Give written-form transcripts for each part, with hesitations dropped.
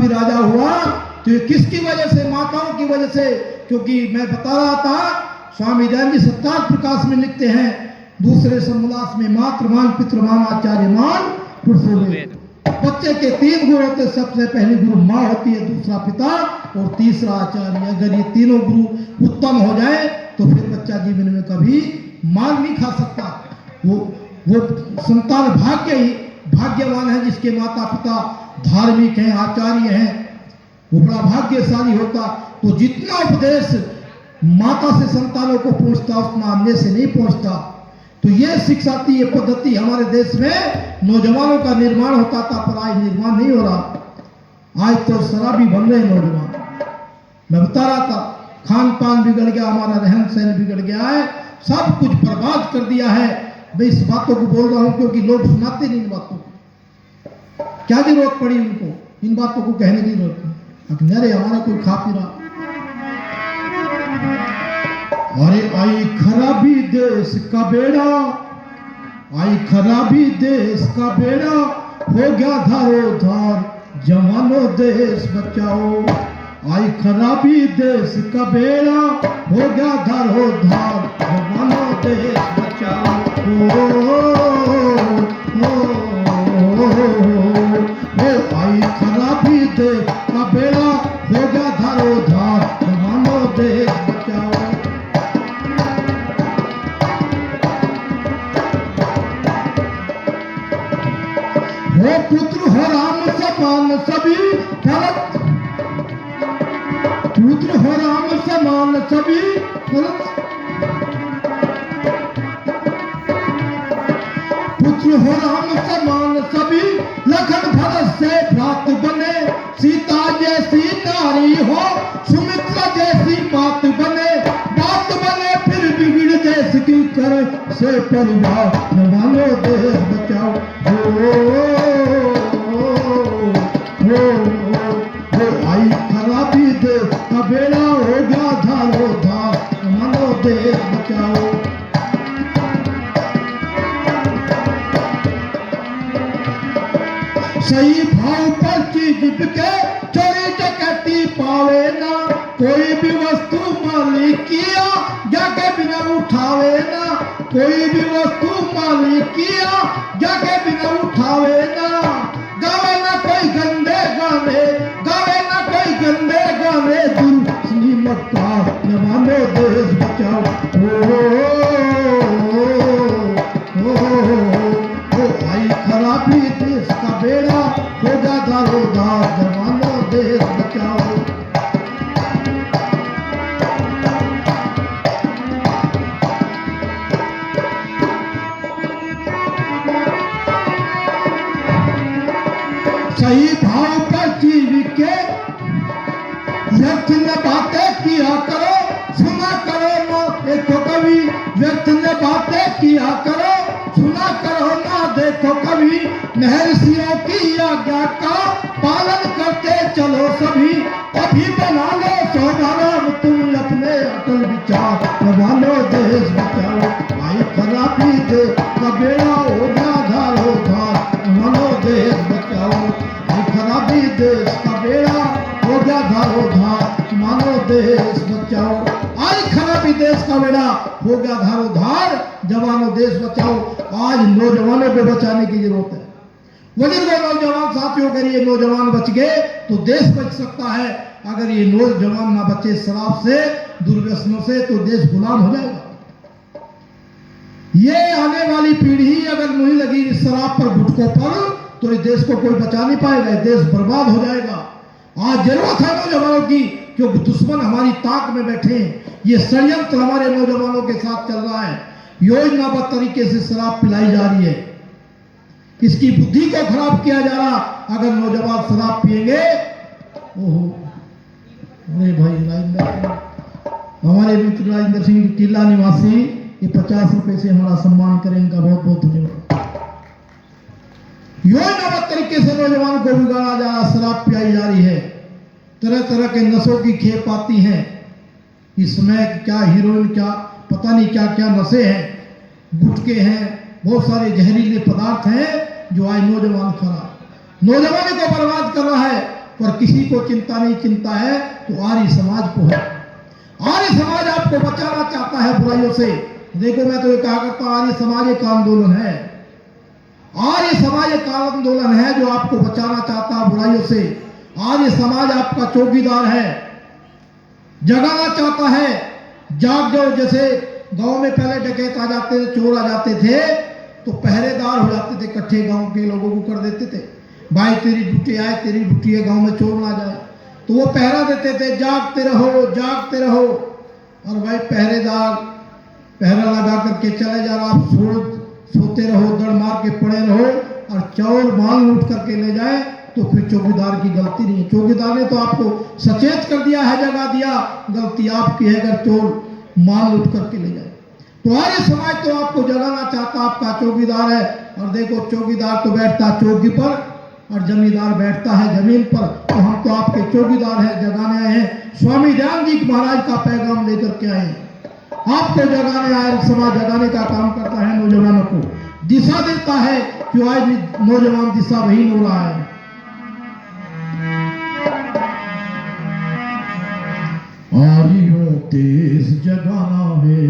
भी राजा हुआ तो ये किसकी वजह से? माताओं की वजह से। क्योंकि मैं बता रहा था, स्वामी दयानंद जी सत्यार्थ प्रकाश में लिखते हैं, दूसरे समोल्लास में मातृमान पितृमान आचार्यमान पुरुषोवेद। बच्चे के 3 गुरु होते, सबसे पहली गुरु माँ होती है, दूसरा पिता और तीसरा आचार्य। अगर ये तीनों गुरु उत्तम हो जाए तो फिर बच्चा जीवन में कभी मार नहीं खा सकता। वो संतान भाग्यवान है जिसके माता पिता धार्मिक हैं, आचार्य हैं, वो बड़ा भाग्यशाली होता। तो जितना उपदेश माता से संतानों को पहुंचता उतना अन्य से नहीं पहुंचता। तो ये शिक्षा थी, ये पद्धति हमारे देश में नौजवानों का निर्माण होता था, पर आज निर्माण नहीं हो रहा। आज तो शराबी बन रहे नौजवान। मैं बता रहा था, खान पान बिगड़ गया, हमारा रहन सहन बिगड़ गया है, सब कुछ बर्बाद कर दिया है। मैं इस बातों को बोल रहा हूं क्योंकि लोग सुनाते नहीं इन बातों को। क्या जरूरत पड़ी उनको इन बातों को कहने की? जरूरत नहीं। अरे हमारा कोई खा पी रहा, अरे आई खराबी देश का बेड़ा, आई खराबी देश का बेड़ा, हो गया धारो धार, जवानों देश बचाओ। आई खराबी देश का बेड़ा, हो गया धारो धार, जवानों देश बचाओ। आई खराबी देश का बेड़ा, हो गया धारो धार, जवानों देश बचाओ। हो पुत्र हो राम समान सभी फलत, पुत्र हो राम समान सभी फलत, पुत्र हो राम समान सभी, लखन भरत से भ्रात बने, सीता जैसी नारी हो, सुमित्रा जैसी बात बने, बात बने फिर बिगड़ देश की करे से परिवार, जवानों देश बचाओ। आई खराबी देश का बेड़ा, हो गया धारो धार, जवानों देश बचाओ। सही भाव पर चीज बिके, चोरी डकैती पावे ना, कोई भी वस्तु मालिकिया जाके बिना उठावे ना, कोई भी वस्तु मालिकिया जाके बिना उठावे ना। गावे ना कोई गंदे गाने, गावे ना कोई गंदे गाने, दुर्नी मत का, जवानों देश बचाओ। आई खराबी देश का बेड़ा, हो जा धारो धार, जवानों देश बचाओ। सही भाव पर चीज के व्यर्थ न बातें किया करो, सुना करो ना देखो कभी, व्यर्थ न बातें किया करो, सुना करो ना देखो कभी, महर्षियों की आज्ञा का पालन करते चलो सभी, अभी बना लो सोभाराम तुम अपने अटल विचार, जवानों देश बचाओ। आई खराबी देश का बेड़ा, हो गया धारो धार, जवानों देश बचाओ। आई खराबी देश का बेड़ा, हो गया धारो धार, जवानों देश बचाओ। आई खराबी देश का बेड़ा, हो गया धारो धार, जवानों देश बचाओ। आज नौजवानों को बचाने की जरूरत है। बुजुर्गों नौजवान साथियों, अगर ये नौजवान बच गए तो देश बच सकता है। अगर ये नौजवान ना बचे शराब से, दुर्व्यसनों से, तो देश गुलाम हो जाएगा। ये आने वाली पीढ़ी अगर नहीं लगी इस शराब पर, गुटखों पर, तो इस देश को कोई बचा नहीं पाएगा, देश बर्बाद हो जाएगा। आज जरूरत है नौजवानों की, क्योंकि दुश्मन हमारी ताक में बैठे हैं। ये षड्यंत्र हमारे नौजवानों के साथ चल रहा है, योजनाबद्ध तरीके से शराब पिलाई जा रही है, इसकी बुद्धि को खराब किया जा रहा। अगर नौजवान शराब पिएंगे, ओहो, अरे भाई राजेंद्र, हमारे मित्र राजेंद्र सिंह टीला निवासी, ये 50 रुपए से हमारा सम्मान करें, इनका बहुत बहुत धन्यवाद। योजनाबद्ध तरीके से नौजवान को बिगाड़ा जा रहा, शराब पिलाई जा रही है, तरह तरह के नशों की खेप आती है, इसमें क्या हीरोइन, क्या पता नहीं क्या क्या नशे हैं, गुटके हैं, बहुत सारे जहरीले पदार्थ हैं जो आज नौजवान खा रहा, नौजवानों को बर्बाद कर रहा है। पर किसी को चिंता नहीं, चिंता है तो आर्य समाज को है। आर्य समाज आपको बचाना चाहता है बुराइयों से। देखो मैं तो ये कहा करता हूं, आर्य समाज एक आंदोलन है। आर्य समाज एक आंदोलन है जो आपको बचाना चाहता है बुराइयों से। आर्य समाज आपका चौकीदार है, जगाना चाहता है। जाग जाओ। जैसे गांव में पहले डकैत आ जाते थे, चोर आ जाते थे, तो पहरेदार हो जाते थे, इकट्ठे गांव के लोगों को कर देते थे, भाई तेरी ड्यूटी आए, तेरी ड्यूटी है, गांव में चोर ना जाए। तो वो पहरा देते थे, जागते रहो, जागते रहो। और भाई पहरेदार पहरा लगा करके चले जा रहा, आप सोते रहो, दड़ मार के पड़े रहो, और चोर माल लूट करके ले जाए, तो फिर चौकीदार की गलती नहीं है। चौकीदार ने तो आपको सचेत कर दिया है, जगा दिया, गलती आपकी है अगर चोर माल लूट करके ले जाए। तो आर्य समाज तो आपको जगाना चाहता, आपका चौकीदार है। और देखो चौकीदार तो बैठता चौकी पर और जमींदार बैठता है जमीन पर। तो हम तो आपके चौकीदार हैं, जगाने आए हैं। स्वामी दयानंद जी महाराज का पैगाम लेकर के आए हैं, आपको जगाने आए। समाज जगाने का काम करता है, नौजवानों को दिशा देता है, क्यों आज नौजवान दिशाहीन हो रहा है। आर्यों देश जगाना है,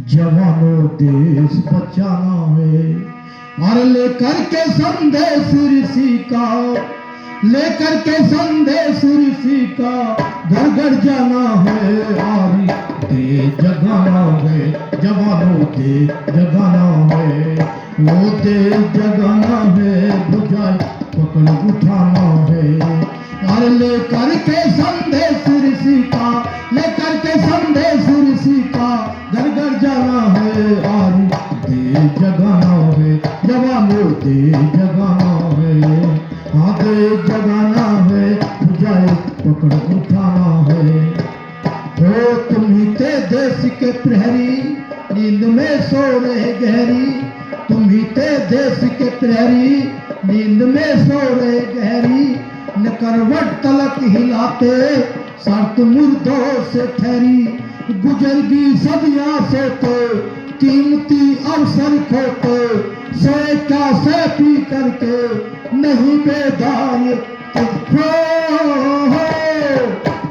जवानों देश बचाना है। और लेकर के संदेश ऋषि का, लेकर के संदेश ऋषि का, घर घर जाना है। आर्य देश जगाना है, जवानों देश जगाना है। वो देश जगाना है, बुझाई पकड़ उठाना है। और लेकर के संदेश ऋषि का, लेकर के संदेश ऋषि का, घर घर जाना है। आर्य देश जगाना है, जवानों देश जगाना है। हाँ देश जगाना है, बुझाई पकड़ उठाना है। हो तुम ही थे देश के प्रहरी, नींद में सो रहे गहरी। तुम ही थे देश के प्रहरी, नींद में सो रहे गहरी। न करवट तलक हिलाते, शर्त मुर्दों से ठहरी। गुजरगी सदियां सोते, कीमती अवसर खोते। सोए क्या से पी करके, नहीं बेदार हो।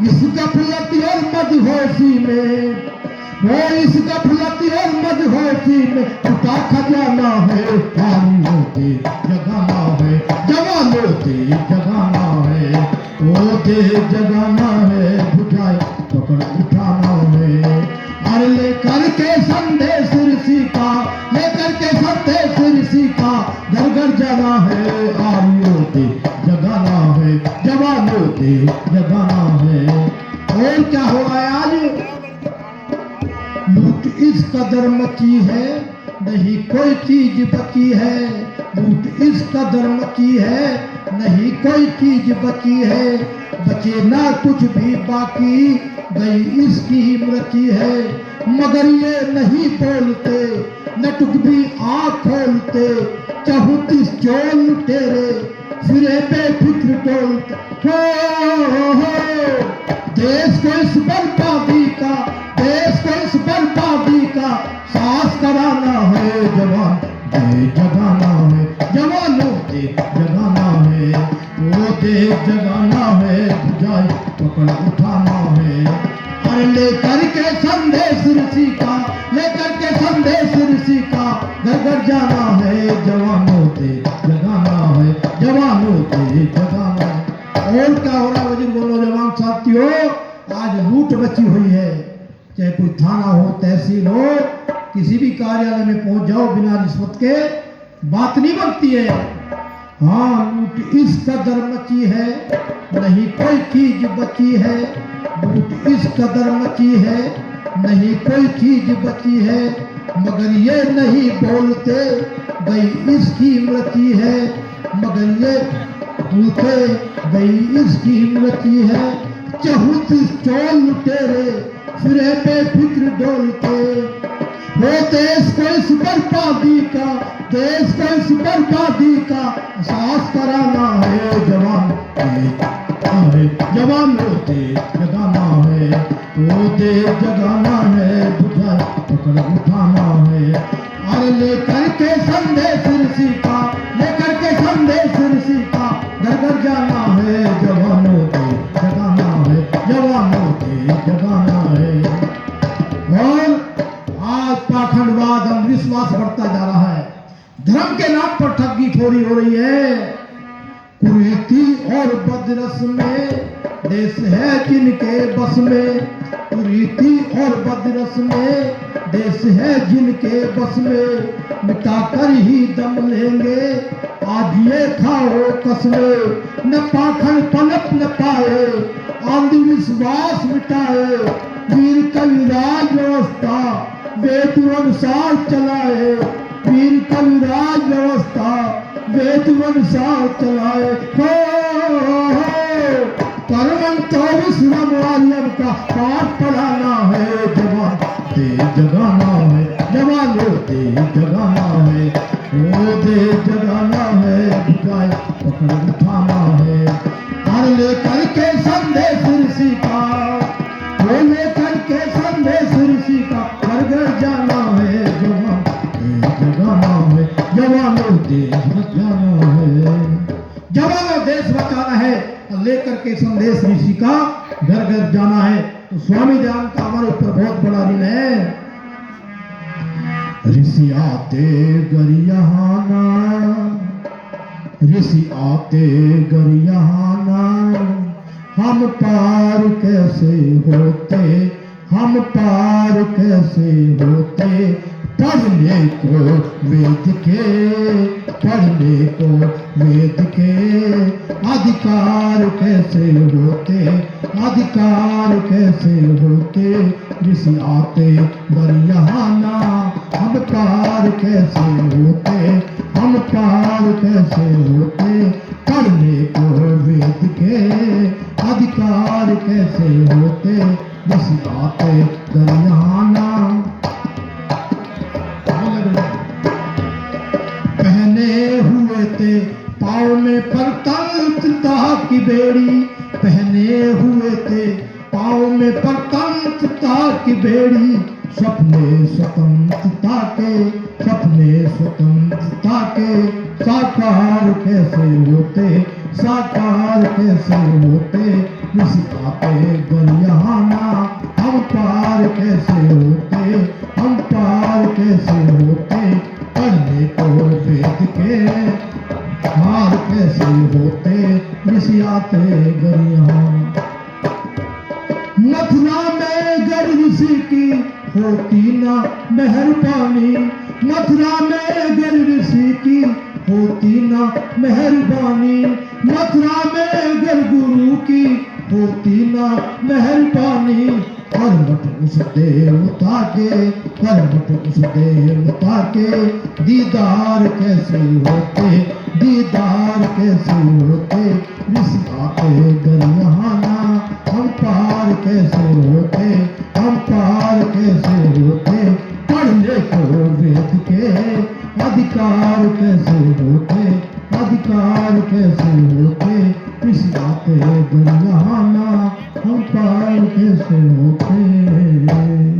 इस गफलत और मदहोशी में, वो इस गफलत और मदहोशी में उठा खजाना है। आर्यों के जगाना है, जवानों के जगाना है। वो देश जगाना है, बुझाई पकड़ उठाना है। और लेकर के संदेश ऋषि का, लेकर के संदेश ऋषि का, घर घर जाना है। आर्यों के जगाना है, जवानों के जगाना है। और क्या हो रहा है आज? लूट इस कदर मची है, नहीं कोई चीज बची है। लूट इस कदर मची है, नहीं कोई चीज बची है। बचे ना कुछ भी बाकी, गई इसकी मृत्यु है। मगर ये नहीं बोलते, नटुक भी आँख खोलते। 34 चोल तेरे सिरे पे फिक्र डोलते। हो देश को इस बर्बादी का, देश को इस बर्बादी का साहस कराना है। जवान देश जगाना है, जवानों देश जगाना है। वो देश जगाना है, बुझाई पकड़ उठाना है। और लेकर के संदेश ऋषि का, लेकर के संदेश ऋषि का, घर घर जाना है। जवानों देश जगाना है, जवानों देश जगाना है। और क्या हो रहा है वजीर बोलो जवान साथियों? आज लूट मची हुई है। चाहे कोई थाना हो, तहसील हो, किसी भी कार्यालय में पहुंच जाओ, बिना रिश्वत के बात नहीं बनती है। हाँ लूट इस कदर मची है, नहीं कोई चीज बची है। लूट इस कदर मची है, नहीं कोई चीज बची है। मगर ये नहीं बोलते, गई इसकी मृत्यु है। मगर ये बोलते, गई इसकी मृत्यु है। 34 चोल तेरे सिरे पे फिक्र डोलते। वो देश को इस बर्बादी का, देश को इस बर्बादी का एहसास कराना है। जवान है, जवानों देश जगाना है। वो देश जगाना है, बुझाई पकड़ उठाना है। और लेकर के संदेश ऋषि का, लेकर के संदेश ऋषि का, घर घर जाना है, जवानों के जगाना है, जवानों के जगाना है। और आज पाखंडवाद अंधविश्वास बढ़ता जा रहा है, धर्म के नाम पर ठगी ठोरी हो रही है। कुरीति और बदरस में देश है जिनके बस में, कुरीति और बदरस में देश है जिनके बस में, मिटाकर ही दम लेंगे आज ये खाओ कसमें। न पाखंड पनप न पाए, अंधविश्वास मिटाए, वीर कविराज व्यवस्था वेद अनुसार चलाए, वीर कविराज व्यवस्था वेद अनुसार चलाए। हो परम 24 रामायण का पाठ पढ़ाना है, जवान दे जगाना है, जवानों दे जगाना है, वो दे जगाना है, बुझाए पकड़ उठाना है। और लेकर के संदेश ऋषि का, वो लेकर के संदेश ऋषि का, घर घर जाना है, जवान दे जगाना है, जवानों देश बचाना है, जवानों देश बचाना है। लेकर के संदेश ऋषि का घर घर जाना है। तो स्वामी दयानंद का हमारे ऊपर बहुत बड़ा ऋण है। ऋषि आते गरियाना, ऋषि आते गरियाना, हम पार कैसे होते, हम पार कैसे होते, पढ़ने को वेद के, पढ़ने को वेद के, अधिकार कैसे होते, अधिकार कैसे होते, ऋषि आते गरियाना, हम पार कैसे होते, हम पार कैसे होते, पढ़ने को वेद के, अधिकार कैसे होते, ऋषि आते गरियाना। पहने हुए थे पाँव में परतंत्रता की बेड़ी, पहने हुए थे पाँव में परतंत्रता की बेड़ी, सपने स्वतंत्रता के, सपने स्वतंत्रता के, साकार कैसे होते, साकार कैसे होते, ऋषि आते गरियाना, हम पार कैसे होते, हम पार कैसे होते, पढ़ने को वेद के, हार कैसे होते, ऋषि आते गरियाना। मथुरा में गर ऋषि की होती ना मेहरबानी, मथुरा में गर ऋषि की होती ना मेहरबानी, मथुरा में गर गुरु की होती ना मेहरबानी, कर्मठ उस देवता के, कर्मठ उस देवता के, दीदार कैसे होते, दीदार कैसे होते, ऋषि आते गरियाना, हम पार कैसे होते, हम पार कैसे होते, पढ़ने को वेद के, अधिकार कैसे होते, अधिकार कैसे होते, ऋषि आते गरियाना, हम पार कैसे होते।